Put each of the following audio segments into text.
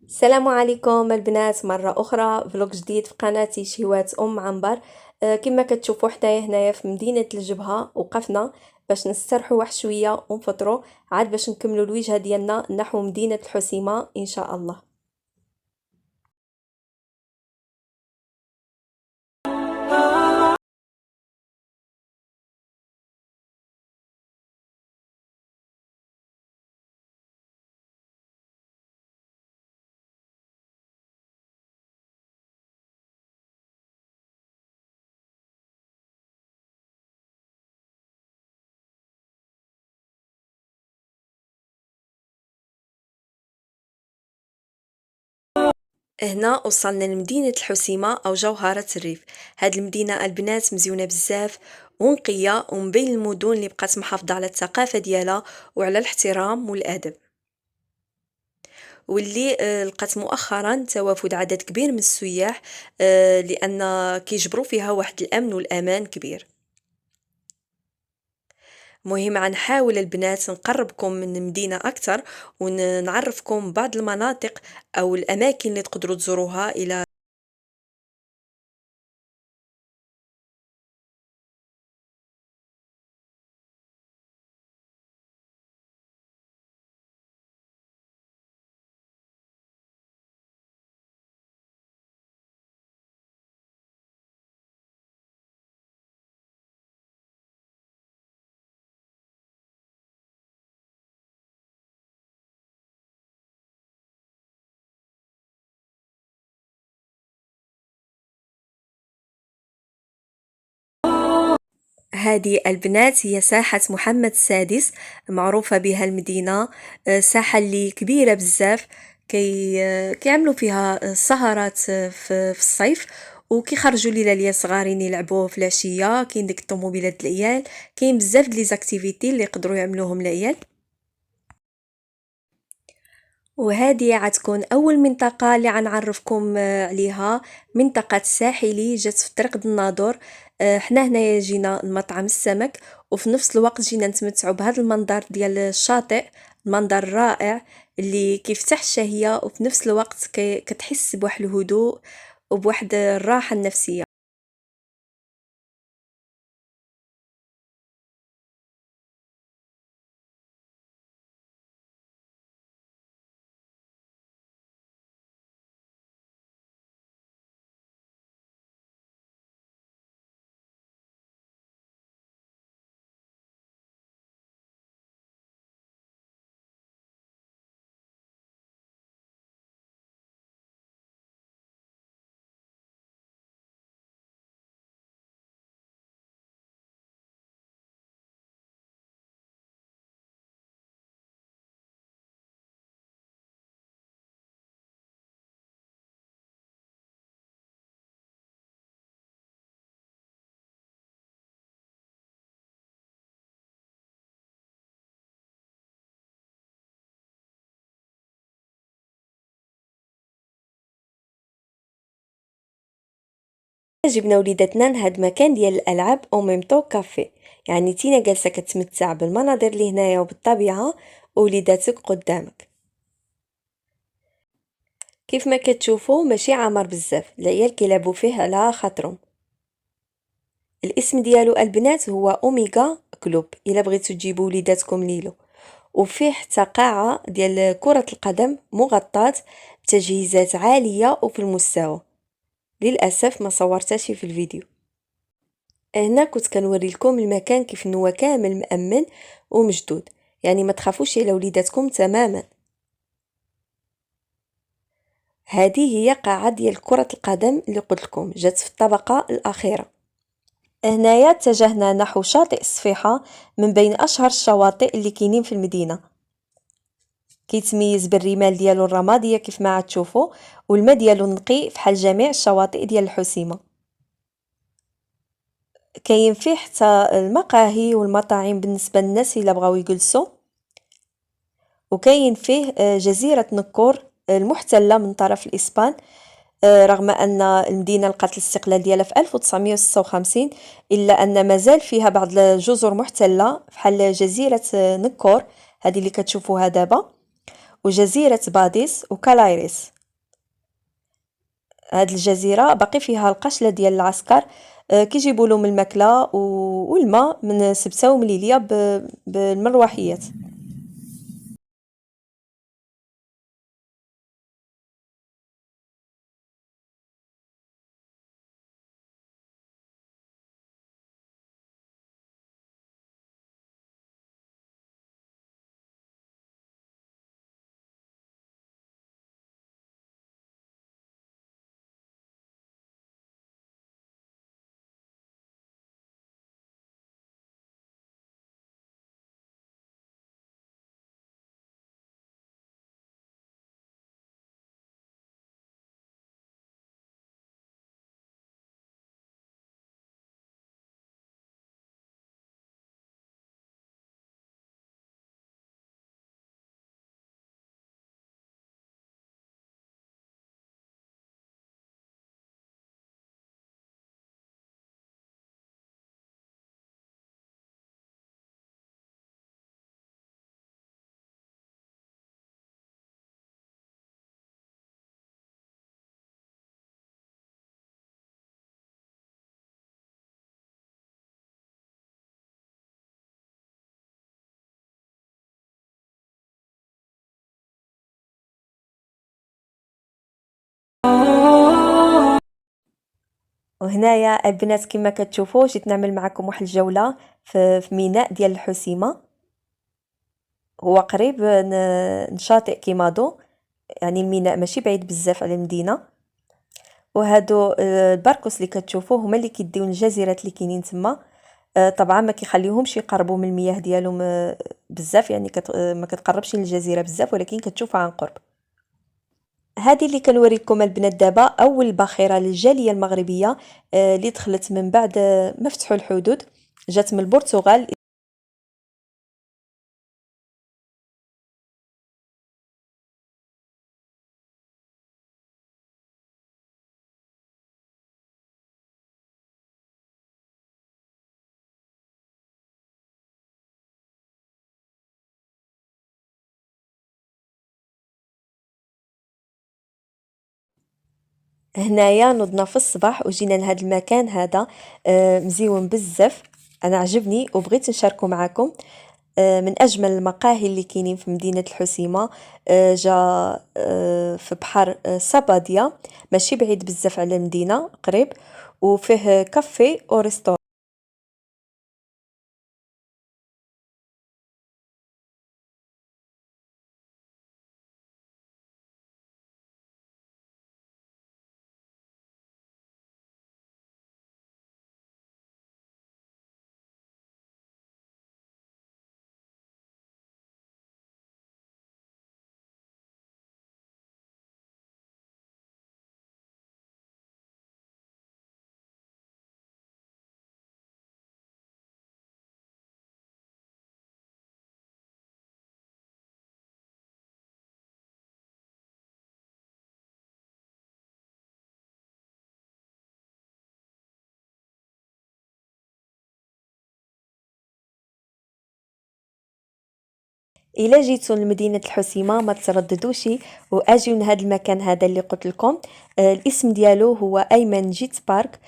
السلام عليكم البنات، مرة أخرى فلوق جديد في قناتي شهوات عنبر. كما كتشوفوا حنايا هنايا في مدينة الجبهة وقفنا باش نسترحوا واحد شوية ونفطروا عاد باش نكملوا الوجهة ديالنا نحو مدينة الحسيمة إن شاء الله. هنا وصلنا لمدينة الحسيمة أو جوهرة الريف. هاد المدينة البنات مزيونة بزاف ونقية ومن بين المدن اللي بقات محافظة على الثقافة ديالها وعلى الاحترام والأدب، واللي لقات مؤخرا توافد عدد كبير من السياح، لأن كيجبروا فيها واحد الأمن والأمان كبير. مهم غنحاول البنات نقربكم من المدينة أكثر ونعرفكم بعض المناطق أو الأماكن اللي تقدروا تزوروها إلى. هذه البنات هي ساحة محمد السادس، معروفة بها المدينة. ساحة اللي كبيرة بزاف، كيعملوا فيها سهرات في الصيف، وكيخرجوا ليالي صغارين يلعبوا في العشية. كاين ديك الطوموبيلات العيال، كاين بزاف لي زاكتيفيتي اللي يقدروا يعملوهم العيال. وهذه غتكون اول منطقه اللي غنعرفكم عليها، منطقه الساحلي جات في طريق الناظور. حنا هنايا جينا المطعم السمك، وفي نفس الوقت جينا نتمتعوا بهذا المنظر ديال الشاطئ، المنظر رائع اللي كيفتح الشهيه، وفي نفس الوقت كتحس بواحد الهدوء وبواحد الراحه النفسيه. جبنا وليداتنا لهاد المكان ديال الالعاب او ميمطو كافي، يعني تينا جالسه كتمتع بالمناظر اللي هنايا وبالطبيعه، ووليداتك قدامك. كيف ما كتشوفوا ماشي عامر بزاف، العيال كيلعبوا فيه على خاطرهم. الاسم ديالو البنات هو اوميغا كلوب، الا بغيتو تجيبوا وليداتكم ليلو. وفيه حتى قاعه ديال كره القدم مغطاه بتجهيزات عاليه وفي المستوى. للاسف ما صورتهاش في الفيديو. هنا كنت كنوري لكم المكان كيف هو كامل مأمن ومشدود، يعني ما تخافوش على وليداتكم تماما. هذه هي قاعة ديال كرة القدم اللي قلت لكم جات في الطبقة الأخيرة. هنايا اتجهنا نحو شاطئ الصفيحة، من بين أشهر الشواطئ اللي كاينين في المدينة. كيتميز بالرمال ديالو الرمادية كيف ما تشوفوا، والماء ديالو نقي فحال جميع الشواطئ ديال الحسيمة. كاين فيه حتى المقاهي والمطاعم بالنسبة للناس إلا بغاو يجلسوا. وكاين فيه جزيرة نكور المحتلة من طرف الإسبان، رغم أن المدينة لقات الاستقلال ديالها في 1956، إلا أن مازال فيها بعض الجزر محتلة بحال جزيرة نكور هذه اللي كتشوفوها دابا، وجزيرة باديس وكالايريس. هاد الجزيرة باقي فيها القشلة ديال العسكر، كيجيبوا لهم الماكلة والماء من سبتة ومن ليليا بالمروحيات. وهنايا البنات كما كتشوفوا جيت نعمل معكم واحد الجولة في ميناء ديال الحسيمة. هو قريب نشاطئ كيمادو، يعني الميناء ماشي بعيد بزاف على المدينة. وهادو الباركوس اللي كتشوفوه هما اللي كيديو الجزيرات اللي كاينين تما. طبعا ما كيخليوهمش يقربوا من المياه ديالهم بزاف، يعني ما كتقربش للجزيرة بزاف، ولكن كتشوفها عن قرب. هذه اللي كنوريكم البنات دابا اول باخره للجاليه المغربيه اللي دخلت من بعد ما فتحوا الحدود، جات من البرتغال. هنايا نضنا في الصباح وجينا لهذا المكان هذا مزيون بزاف. انا عجبني وبغيت نشاركه معكم. من اجمل المقاهي اللي كاينين في مدينه الحسيمه. جا في بحر ساباديا، ماشي بعيد بزاف على المدينه، قريب، وفيه كافي وريستوران. الا جيتو لمدينه الحسيمه ما ترددوش واجيو لهذا المكان هذا اللي قلت لكم. الاسم ديالو هو ايمن جيت بارك.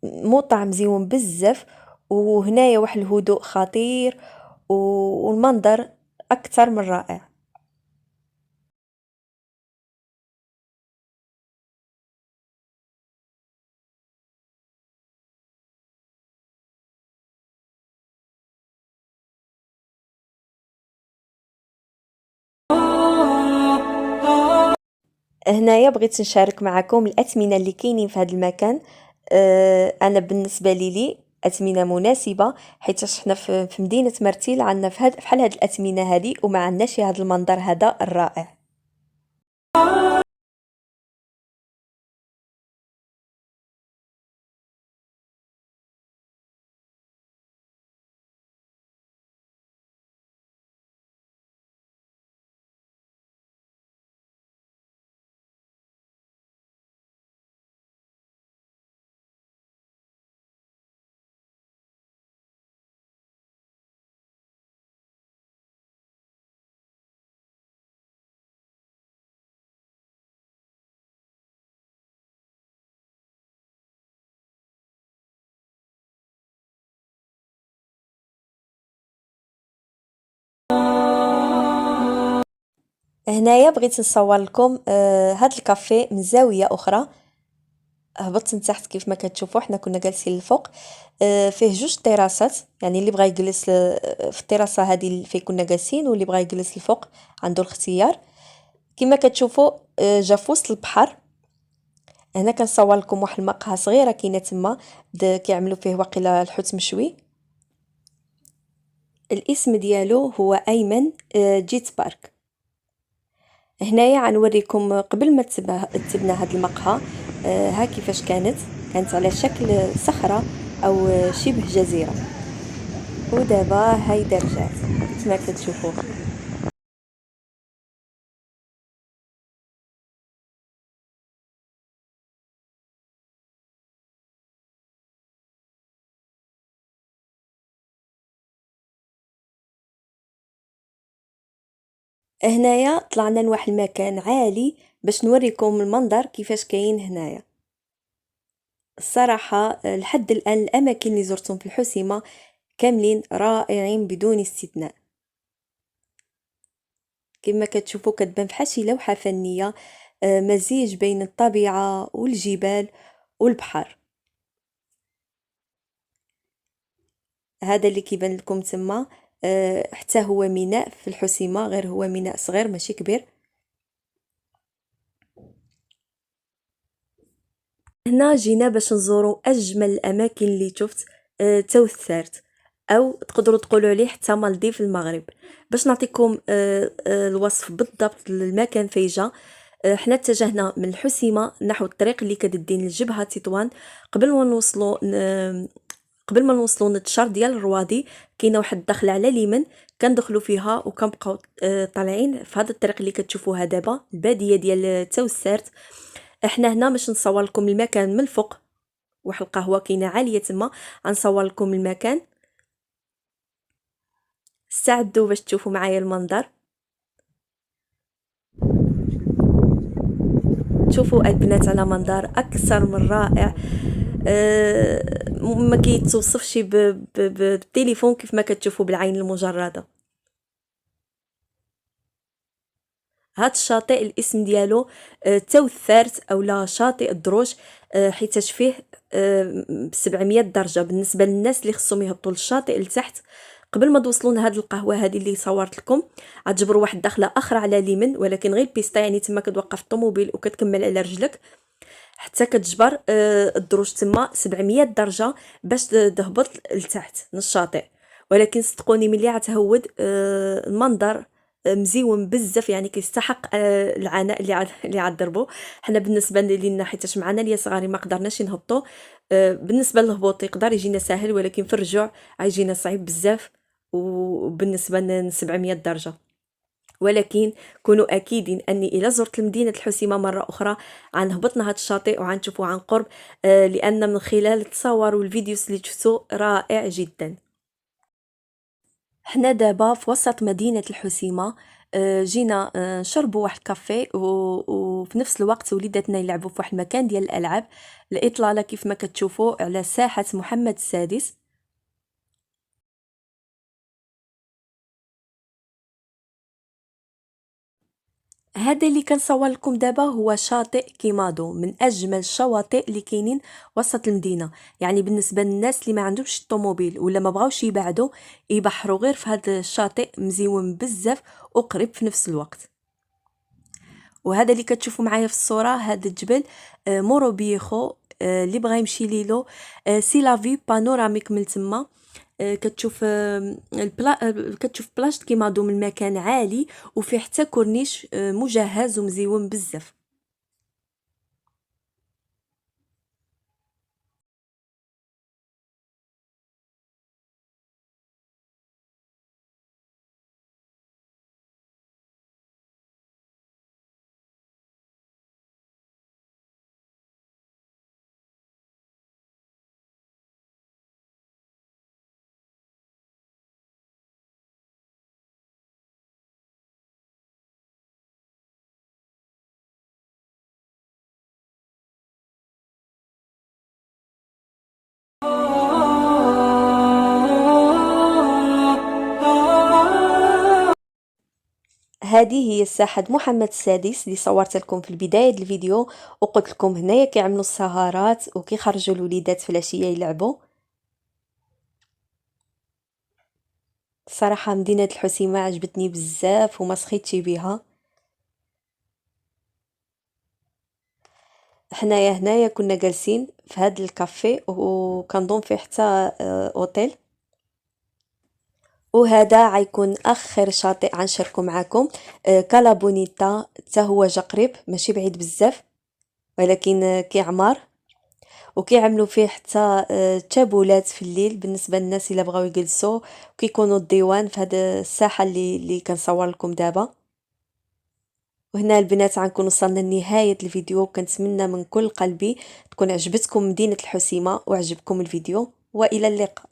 مطعم زيون بزاف، وهنايا واحد الهدوء خطير، والمنظر اكثر من رائع. هنايا بغيت نشارك معكم الأثمنة اللي كاينين في هذا المكان. أنا بالنسبة لي أثمنة مناسبة، حيت حنا في مدينة مرتيل عندنا فحال هاد الأثمنة هذه، وما عندناش هذا المنظر هذا الرائع. هنايا بغيت نصور لكم هاد الكافي من زاوية أخرى. هبطت لتحت كيف ما كتشوفوا، حنا كنا جالسين الفوق. فيه جوج طراسات، يعني اللي بغى يجلس في الطراسة هذه اللي فين كنا جالسين، واللي بغى يجلس الفوق عنده الاختيار. كما كتشوفوا جا في وسط البحر. هنا كنصور لكم واحد المقهى صغيره كاينه تما، كيعملوا فيه واقيلا الحوت مشوي. الاسم ديالو هو ايمن جيت بارك. هنايا غنوريكم قبل ما تبنى هاد المقهى ها كيفاش كانت على شكل صخرة او شبه جزيرة، ودابا هايدا رجعت كما كتشوفوا. هنايا طلعنا لواحد المكان عالي باش نوريكم المنظر كيفاش كاين هنايا. الصراحة لحد الآن الأماكن اللي زرتهم في الحسيمة كاملين رائعين بدون استثناء. كما كتشوفوا كتبان بحال شي لوحة فنية، مزيج بين الطبيعة والجبال والبحر. هذا اللي كيبان لكم تما حتى هو ميناء في الحسيمة، غير هو ميناء صغير ماشي كبير. هنا جينا باش نزوروا اجمل الاماكن اللي شفت توثرت، او تقدروا تقولوا عليه حتى مالديف المغرب. باش نعطيكم الوصف بالضبط للمكان فين جا. حنا اتجهنا من الحسيمه نحو الطريق اللي كتدي لجبهه تطوان. قبل ما نوصلوا قبل ما نوصلوا للتشار ديال الروادي كاينه واحد الدخله على اليمين، كندخلوا فيها وكنبقاو طالعين في هذا الطريق اللي كتشوفوها دابا، الباديه ديال توسرت. احنا هنا باش نصور لكم المكان من الفوق، واحد القهوه كاينه عاليه تما. غنصور لكم المكان، استعدوا باش تشوفوا معايا المنظر. شوفوا البنات على منظر اكثر من رائع. ما كيتوصفش بالتليفون كيف ما كتشوفوا بالعين المجرده. هاد الشاطئ الاسم ديالو توثرت اولا شاطئ الدروج، حيتاش فيه 700 درجه. بالنسبه للناس اللي خصهم يهبطوا للشاطئ لتحت قبل ما توصلوا لهاد القهوه هذه اللي صورت لكم، غتجبروا واحد الدخله اخرى على اليمين، ولكن غير بيستا، يعني تما كتوقف الطوموبيل وكتكمل على رجلك حتى كتجبر الدروج تما 700 درجه باش تهبط لتحت للشاطئ. ولكن صدقوني ملي غتهود المنظر مزيون بزاف، يعني كيستحق العناء اللي عضربو. حنا بالنسبه لينا حيتاش معنا ليا صغاري ما قدرناش نهبطوا. بالنسبه للهبوط يقدر يجينا ساهل، ولكن في الرجوع غيجينا صعيب بزاف، وبالنسبه ل 700 درجه. ولكن كونوا اكيدين اني الى زرت المدينه الحسيمه مره اخرى غنهبطنا هذا الشاطئ وغنشوفوه عن قرب، لان من خلال التصاور والفيديوز اللي شفتو رائع جدا. حنا دابا في وسط مدينة الحسيمة. جينا نشربوا واحد الكافي وفي نفس الوقت وليداتنا يلعبوا في واحد المكان ديال الألعاب، الإطلالة كيف ما كتشوفوا على ساحة محمد السادس. هذا اللي كنصور لكم دابا هو شاطئ كيمادو، من اجمل الشواطئ اللي كاينين وسط المدينه. يعني بالنسبه للناس اللي ما عندهمش الطوموبيل ولا ما بغاوش يبعدوا، يبحروا غير في هذا الشاطئ، مزيون بزاف وقريب في نفس الوقت. وهذا اللي كتشوفوا معايا في الصوره هذا الجبل مورو بيخو، اللي بغى يمشي ليلو سي لافي بانوراميك من تما. كتشوف كتشوف بلاصه كيما هادو من مكان عالي، وفيه حتى كورنيش مجهز ومزيون بزاف. هذه هي الساحة محمد السادس اللي صورت لكم في البداية ديال الفيديو، وقلت لكم هنايا كيعملوا السهرات وكيخرجوا الوليدات في العشية يلعبوا. الصراحة مدينة الحسيمة عجبتني بزاف وما سخيتش بها. حنايا هنايا كنا جالسين في هذا الكافي وكنظن فيه حتى اوتيل. وهذا غيكون اخر شاطئ غنشاركو معاكم. كالا بونيتا حتى هو جا قريب ماشي بعيد بزاف، ولكن كيعمر وكيعملوا فيه حتى تابولات في الليل بالنسبه للناس الا بغاو يجلسوا، وكيكونوا الديوان في هذه الساحه اللي كنصور لكم دابا. وهنا البنات غنكون وصلنا لنهايه الفيديو، كنتمنى من كل قلبي تكون عجبتكم مدينه الحسيمه وعجبكم الفيديو، والى اللقاء.